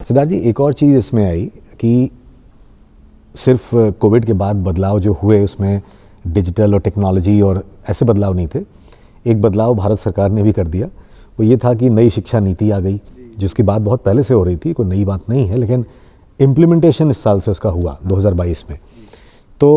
सिद्धार्थ जी, एक और चीज़ इसमें आई कि सिर्फ कोविड के बाद बदलाव जो हुए उसमें डिजिटल और टेक्नोलॉजी और ऐसे बदलाव नहीं थे। एक बदलाव भारत सरकार ने भी कर दिया, वो ये था कि नई शिक्षा नीति आ गई, जिसकी बात बहुत पहले से हो रही थी, कोई नई बात नहीं है, लेकिन इम्प्लीमेंटेशन इस साल से उसका हुआ 2022 में। तो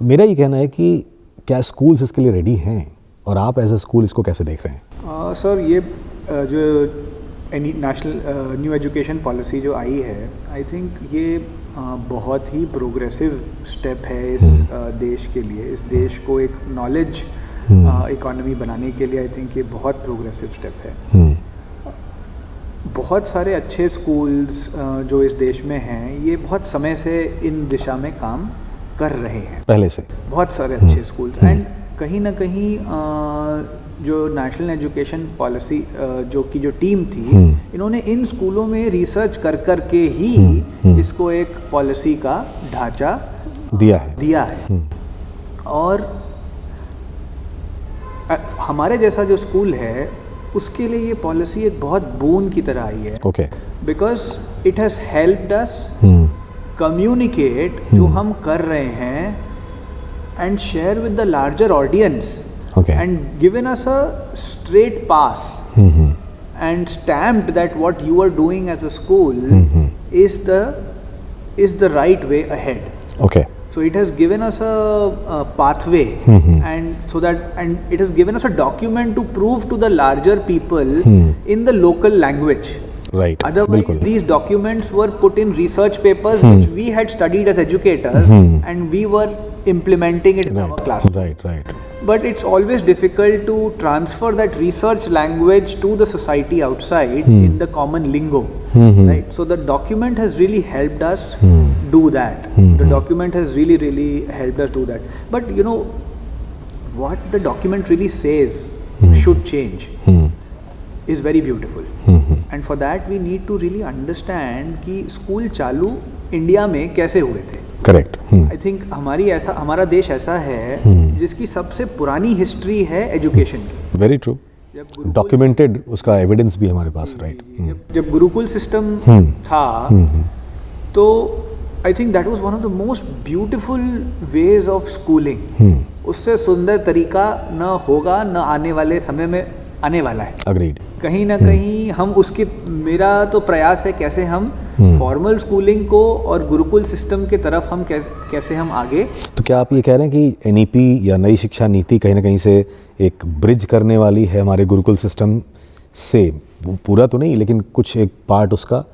मेरा ये कहना है कि क्या स्कूल्स इसके लिए रेडी हैं और आप एज ए स्कूल इसको कैसे देख रहे हैं? सर, ये जो नेशनल न्यू एजुकेशन पॉलिसी जो आई है, आई थिंक ये बहुत ही प्रोग्रेसिव स्टेप है इस देश के लिए। इस देश को एक नॉलेज इकोनॉमी बनाने के लिए आई थिंक ये बहुत प्रोग्रेसिव स्टेप है। बहुत सारे अच्छे स्कूल्स जो इस देश में हैं, ये बहुत समय से इन दिशा में काम कर रहे हैं, पहले से बहुत सारे अच्छे स्कूल्स। एंड कहीं ना कहीं जो नेशनल एजुकेशन पॉलिसी जो टीम थी, इन्होंने इन स्कूलों में रिसर्च कर के ही इसको एक पॉलिसी का ढांचा दिया है। और हमारे जैसा जो स्कूल है उसके लिए ये पॉलिसी एक बहुत बोन की तरह आई है, because it has helped us communicate जो हम कर रहे हैं and share with the larger audience and given us a straight pass and stamped that what you are doing as a school is the right way ahead. So it has given us a pathway and it has given us a document to prove to the larger people in the local language. Right. Otherwise, these documents were put in research papers which we had studied as educators and we were implementing it in our classroom. Right. But it's always difficult to transfer that research language to the society outside in the common lingo, right? So the document has really helped us do that. The document has really helped us do that. But you know, what the document really says should change is very beautiful. And for that we need to really understand कि school चालू India में कैसे हुए थे। Correct. I think हमारा देश ऐसा है जिसकी सबसे पुरानी हिस्ट्री है एजुकेशन की। Very true. डॉक्यूमेंटेड उसका एविडेंस भी हमारे पास, राइट। जब गुरुकुल सिस्टम था तो I think that was one of the most beautiful ways of schooling. उससे सुंदर तरीका न होगा, न आने वाले समय में आने वाला है। अग्रीड। कहीं ना कहीं हम उसकी, मेरा तो प्रयास है कैसे हम फॉर्मल स्कूलिंग को और गुरुकुल सिस्टम की तरफ हम कैसे हम आगे। तो क्या आप ये कह रहे हैं कि एनईपी या नई शिक्षा नीति कहीं ना कहीं से एक ब्रिज करने वाली है हमारे गुरुकुल सिस्टम से? वो पूरा तो नहीं, लेकिन कुछ एक पार्ट उसका।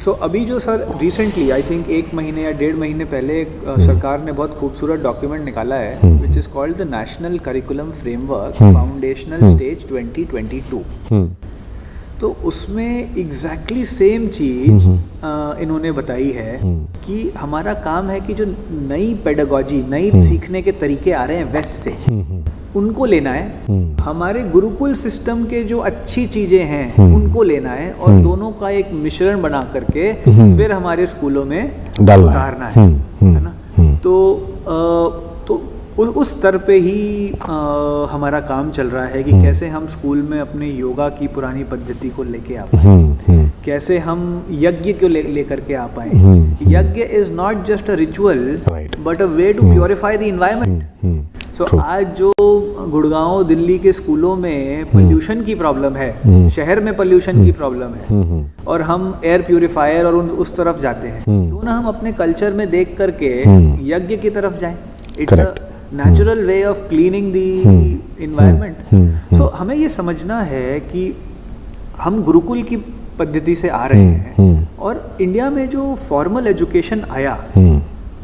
सो अभी जो सर रिसेंटली आई थिंक 1 महीने या 1.5 महीने पहले सरकार ने बहुत खूबसूरत डॉक्यूमेंट निकाला है which is called the national curriculum framework foundational stage 2022। तो उसमें एग्जैक्टली सेम चीज इन्होंने बताई है कि हमारा काम है कि जो नई पेडागॉजी, नई सीखने के तरीके आ रहे हैं वेस्ट से, उनको लेना है। हमारे गुरुकुल सिस्टम के जो अच्छी चीजें हैं उनको लेना है और दोनों का एक मिश्रण बना करके फिर हमारे स्कूलों में उतारना है ना। तो उस स्तर पे ही हमारा काम चल रहा है कि कैसे हम स्कूल में अपने योगा की पुरानी पद्धति को लेके आ पाए, कैसे हम यज्ञ को लेकर के आ पाए। Yagya is not just a ritual but a way to purify the environment. So आज जो गुड़गांव, दिल्ली के स्कूलों में पोल्यूशन की प्रॉब्लम है, शहर में पोल्यूशन की प्रॉब्लम है और हम एयर प्यूरिफायर और उस तरफ जाते हैं, क्यों ना हम अपने कल्चर में देख करके यज्ञ की तरफ जाएं। It's a natural way of cleaning the environment. So हमें ये समझना है कि हम गुरुकुल की पद्धति से आ रहे हैं और इंडिया में जो फॉर्मल एजुकेशन आया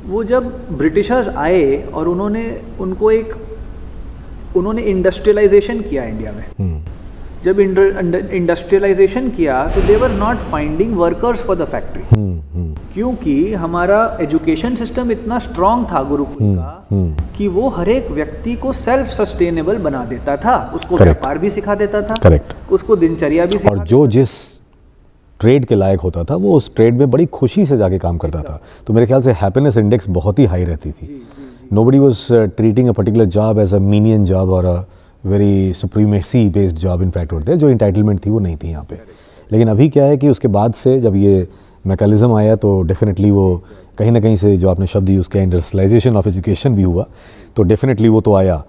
वो जब ब्रिटिशर्स आए और उन्होंने इंडस्ट्रियलाइजेशन किया इंडिया में। जब इंडस्ट्रियलाइजेशन किया तो they were not finding workers for the factory, क्योंकि हमारा एजुकेशन सिस्टम इतना स्ट्रांग था गुरुकुल का कि वो हर एक व्यक्ति को सेल्फ सस्टेनेबल बना देता था, उसको व्यापार भी सिखा देता था, उसको दिनचर्या भी सिखा, और जो जिस ट्रेड के लायक होता था वो उस ट्रेड में बड़ी खुशी से जाके काम करता था। तो मेरे ख्याल से हैप्पीनेस इंडेक्स बहुत ही हाई रहती थी। Nobody was treating a particular job as a menial job और very supremacy based job in fact होते हैं, जो इंटाइटलमेंट थी वो नहीं थी यहाँ पे। लेकिन अभी क्या है कि उसके बाद से जब ये मैकेनिज्म आया तो डेफिनेटली वो कहीं ना कहीं से जो आपने शब्द यूज़ किया इंडस्ट्रियलाइजेशन ऑफ एजुकेशन भी हुआ, तो डेफिनेटली वो तो आया।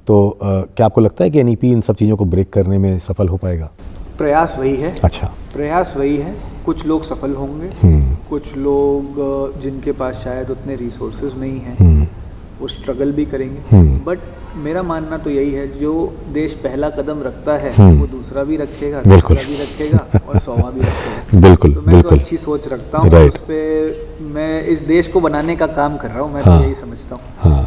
तो क्या आपको लगता है कि एनईपी इन सब चीज़ों को ब्रेक करने में सफल हो पाएगा? प्रयास वही है। अच्छा। प्रयास वही है। कुछ लोग सफल होंगे, कुछ लोग जिनके पास शायद उतने रिसोर्सेज नहीं हैं वो स्ट्रगल भी करेंगे। बट मेरा मानना तो यही है, जो देश पहला कदम रखता है वो दूसरा भी रखेगा, तीसरा भी रखेगा और 100वां भी रखेगा। बिल्कुल, तो मैं तो अच्छी सोच रखता हूँ, उस पर मैं इस देश को बनाने का काम कर रहा हूँ, मैं तो यही समझता हूँ।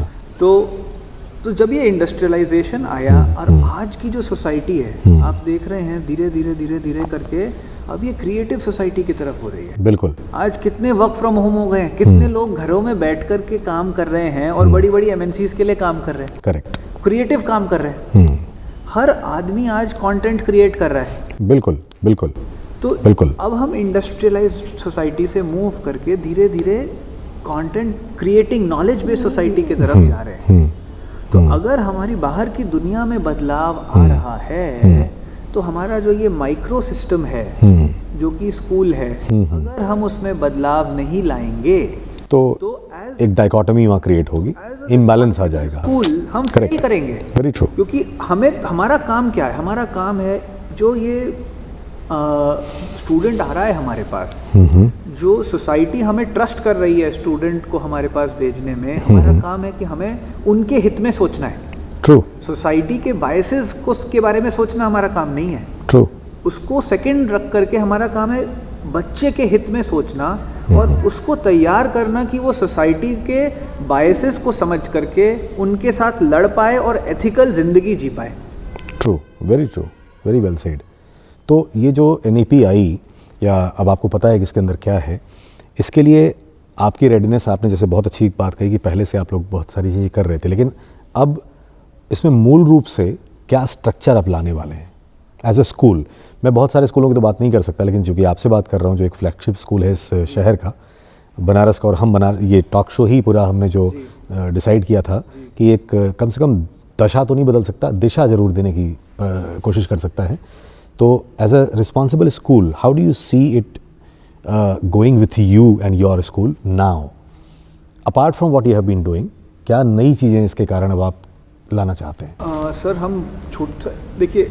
तो जब ये इंडस्ट्रियलाइजेशन आया और आज की जो सोसाइटी है आप देख रहे हैं धीरे धीरे करके अब ये क्रिएटिव सोसाइटी की तरफ हो रही है। बिल्कुल। आज कितने वर्क फ्रॉम होम हो गए हैं, कितने लोग घरों में बैठ कर के काम कर रहे हैं और बड़ी बड़ी एमएनसीज के लिए काम कर रहे हैं। करेक्ट। क्रिएटिव काम कर रहे हैं। हर आदमी आज कंटेंट क्रिएट कर रहा है। बिल्कुल बिल्कुल। तो बिल्कुल। अब हम इंडस्ट्रियलाइज्ड सोसाइटी से मूव करके धीरे धीरे content creating knowledge based society की तरफ जा रहे हैं। तो अगर हमारी बाहर की दुनिया में बदलाव आ रहा है तो हमारा जो ये माइक्रो सिस्टम है जो कि स्कूल है, अगर हम उसमें बदलाव नहीं लाएंगे तो एक डाइकोटमी वहाँ क्रिएट होगी, इम्बैलेंस आ जाएगा। स्कूल हम फेल करेंगे। Very true. क्योंकि हमारा काम क्या है? हमारा काम है जो ये स्टूडेंट आ रहा है हमारे पास, जो सोसाइटी हमें ट्रस्ट कर रही है स्टूडेंट को हमारे पास भेजने में, हमारा काम है कि हमें उनके हित में सोचना है। ट्रू। सोसाइटी के बायसेस को के बारे में सोचना हमारा काम नहीं है। ट्रू। उसको सेकंड रख करके हमारा काम है बच्चे के हित में सोचना और उसको तैयार करना कि वो सोसाइटी के बायसेस को समझ करके उनके साथ लड़ पाए और एथिकल जिंदगी जी पाए। True, very true, very well said. तो ये जो एनईपी आई, या अब आपको पता है कि इसके अंदर क्या है, इसके लिए आपकी रेडीनेस, आपने जैसे बहुत अच्छी बात कही कि पहले से आप लोग बहुत सारी चीज़ें कर रहे थे, लेकिन अब इसमें मूल रूप से क्या स्ट्रक्चर आप लाने वाले हैं एज ए स्कूल? मैं बहुत सारे स्कूलों की तो बात नहीं कर सकता, लेकिन चूँकि आपसे बात कर रहा हूँ जो एक फ्लैगशिप स्कूल है इस शहर का, बनारस का, और हम ये टॉक शो ही पूरा हमने जो डिसाइड किया था कि एक कम से कम दशा तो नहीं बदल सकता, दिशा ज़रूर देने की कोशिश कर सकता है। तो as a responsible school, how do you see it going with you and your school now, apart from what you have been doing? क्या नई चीज़ें इसके कारण अब आप लाना चाहते हैं? सर हम देखिए,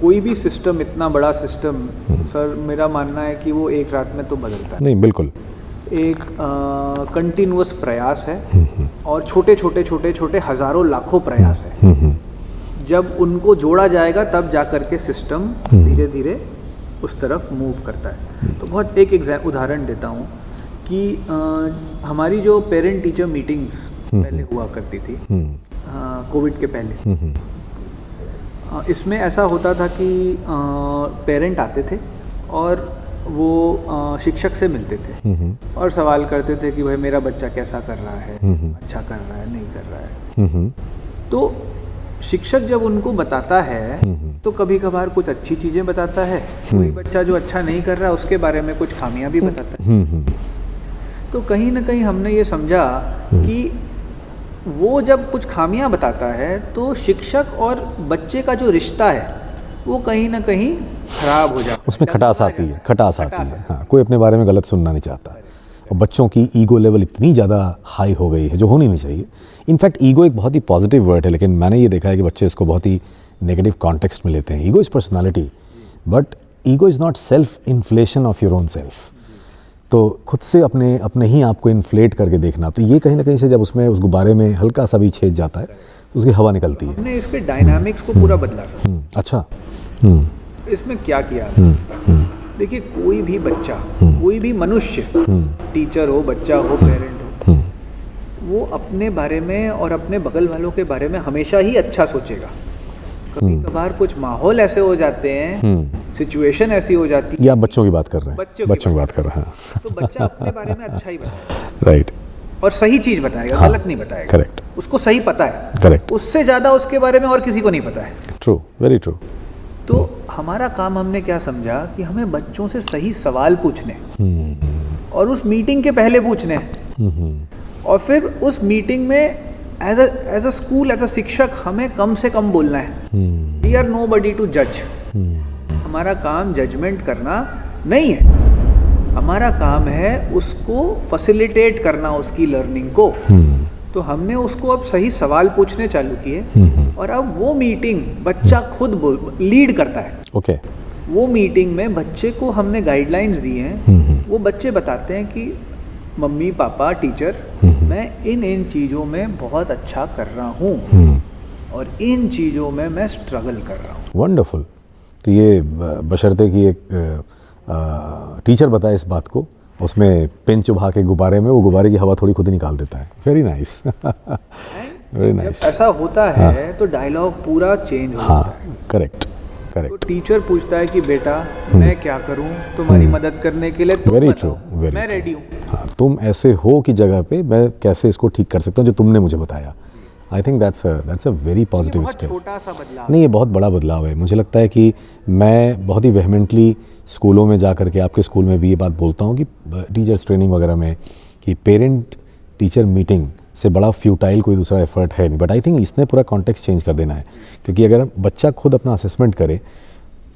कोई भी सिस्टम, इतना बड़ा सिस्टम, सर मेरा मानना है कि वो एक रात में तो बदलता है नहीं। बिल्कुल। एक कंटिन्यूअस प्रयास है और छोटे छोटे हजारों लाखों प्रयास है। जब उनको जोड़ा जाएगा तब जा कर के सिस्टम धीरे धीरे उस तरफ मूव करता है। तो बहुत एक उदाहरण देता हूँ कि हमारी जो पेरेंट टीचर मीटिंग्स पहले हुआ करती थी कोविड के पहले, इसमें ऐसा होता था कि पेरेंट आते थे और वो शिक्षक से मिलते थे और सवाल करते थे कि भाई मेरा बच्चा कैसा कर रहा है, अच्छा कर रहा है, नहीं कर रहा है। तो शिक्षक जब उनको बताता है तो कभी कभार कुछ अच्छी चीज़ें बताता है, कोई बच्चा जो अच्छा नहीं कर रहा उसके बारे में कुछ खामियां भी बताता है। तो कहीं ना कहीं हमने ये समझा कि वो जब कुछ खामियां बताता है तो शिक्षक और बच्चे का जो रिश्ता है वो कहीं ना कहीं खराब हो जाता है, उसमें खटास आती है, खटास आती है। हाँ, कोई अपने बारे में गलत सुनना नहीं चाहता। और बच्चों की ईगो लेवल इतनी ज़्यादा हाई हो गई है जो होनी नहीं चाहिए। इनफैक्ट ईगो एक बहुत ही पॉजिटिव वर्ड है, लेकिन मैंने ये देखा है कि बच्चे इसको बहुत ही नेगेटिव कॉन्टेक्स्ट में लेते हैं। Ego is personality, but ego is not self inflation of your own self. तो खुद से अपने ही आप को इन्फ्लेट करके देखना, तो ये कहीं ना कहीं से जब उसमें उस गुब्बारे में हल्का सा भी छेद जाता है तो उसकी हवा निकलती है। हमने इसके डायनामिक्स को पूरा बदला सर। अच्छा। इसमें क्या किया? देखिए, कोई भी बच्चा, कोई भी मनुष्य, टीचर हो, बच्चा हो, पेरेंट हो, वो अपने बारे में और अपने बगल वालों के बारे में हमेशा ही अच्छा सोचेगा। कभी कभार कुछ माहौल ऐसे हो जाते हैं, सिचुएशन ऐसी हो जाती है। ये आप बच्चों की बात कर रहे हैं? बच्चों की बात कर रहे हैं। तो बच्चा अपने बारे में अच्छा ही बताएगा, राइट, और सही चीज बताएगा, गलत नहीं बताएगा। करेक्ट। उसको सही पता है, करेक्ट। उससे ज्यादा उसके बारे में और किसी को नहीं पता है। True, very true. तो हमारा काम, हमने क्या समझा कि हमें बच्चों से सही सवाल पूछने और उस मीटिंग के पहले पूछने, और फिर उस मीटिंग में as a school, as a शिक्षक हमें कम से कम बोलना है। वी आर नोबडी टू जज। हमारा काम जजमेंट करना नहीं है, हमारा काम है उसको फैसिलिटेट करना, उसकी लर्निंग को। तो हमने उसको अब सही सवाल पूछने चालू किए और अब वो मीटिंग बच्चा खुद लीड करता है। ओके। वो मीटिंग में बच्चे को हमने गाइडलाइंस दी हैं, वो बच्चे बताते हैं कि मम्मी पापा टीचर मैं इन चीज़ों में बहुत अच्छा कर रहा हूँ और इन चीज़ों में मैं स्ट्रगल कर रहा हूँ। वंडरफुल। तो ये बशर्ते कि एक टीचर बताए इस बात को, उसमें पेन चुभा के गुब्बारे में, वो गुब्बारे की हवा थोड़ी खुद ही निकाल देता है। Very nice. Very nice. ऐसा होता है तो डायलॉग पूरा चेंज हो जाता है। करेक्ट तो करेक्ट। टीचर पूछता है कि बेटा मैं क्या करूं तुम्हारी मदद करने के लिए, तुम Very बताओ, true, very मैं true. रेडी हूँ। हाँ, तुम ऐसे हो कि जगह पे मैं कैसे इसको ठीक कर सकता हूँ जो तुमने मुझे बताया। आई think that's a very positive बहुत स्टेप। छोटा सा बदलाव। नहीं, ये बहुत बड़ा बदलाव है। मुझे लगता है कि मैं बहुत ही वेहमेंटली स्कूलों में जा करके, आपके स्कूल में भी ये बात बोलता हूँ कि टीचर्स ट्रेनिंग वगैरह में, कि पेरेंट टीचर मीटिंग से बड़ा फ्यूटाइल कोई दूसरा एफर्ट है नहीं। बट आई थिंक इसने पूरा कॉन्टेक्स्ट चेंज कर देना है, क्योंकि अगर बच्चा खुद अपना असेसमेंट करे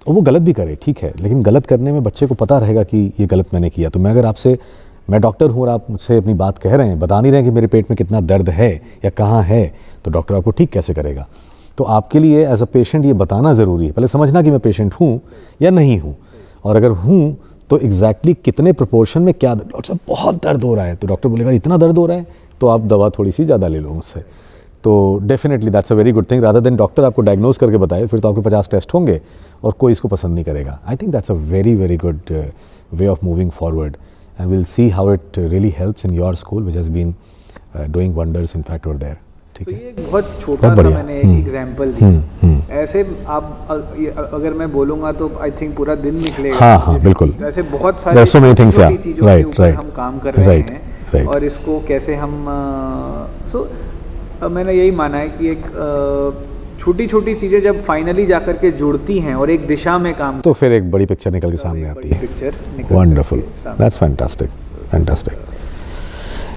और वो गलत भी करे, ठीक है, लेकिन गलत करने में बच्चे को पता रहेगा कि ये गलत मैंने किया। तो मैं अगर आपसे, मैं डॉक्टर हूँ और आप मुझसे अपनी बात कह रहे हैं, बता नहीं रहे हैं कि मेरे पेट में कितना दर्द है या कहाँ है, तो डॉक्टर आपको ठीक कैसे करेगा? तो आपके लिए एज अ पेशेंट ये बताना ज़रूरी है। पहले समझना कि मैं पेशेंट हूँ या नहीं हूँ, और अगर हूँ तो एग्जैक्टली कितने प्रोपोर्शन में क्या, डॉक्टर साहब बहुत दर्द हो रहा है, तो डॉक्टर बोलेगा इतना दर्द हो रहा है तो आप दवा थोड़ी सी ज़्यादा ले लो मुझसे। तो definitely that's a very good thing, rather than doctor आपको डायग्नोज करके बताए, फिर तो आपके 50 टेस्ट होंगे और कोई इसको पसंद नहीं करेगा। I think that's a very very good way of moving forward, and will see how it really helps in your school which has been doing wonders in fact over there. ठीक तो है, ये एक बहुत छोटा सा मैंने एक एग्जांपल दिया। ऐसे आप अगर मैं बोलूँगा तो आई थिंक पूरा दिन निकलेगा। हाँ, बिल्कुल। ऐसे बहुत There are so many things, सारी yeah. चीज़ों के Right, ऊपर right. हम काम कर रहे Right, हैं, right. और इसको कैसे हम मैंने यही माना है कि एक छोटी छोटी चीज़ें जब फाइनली जा कर के जुड़ती हैं और एक दिशा में काम, तो फिर एक बड़ी पिक्चर निकल के सामने आती है। पिक्चर निकल वंडरफुल, सामने। That's fantastic, fantastic.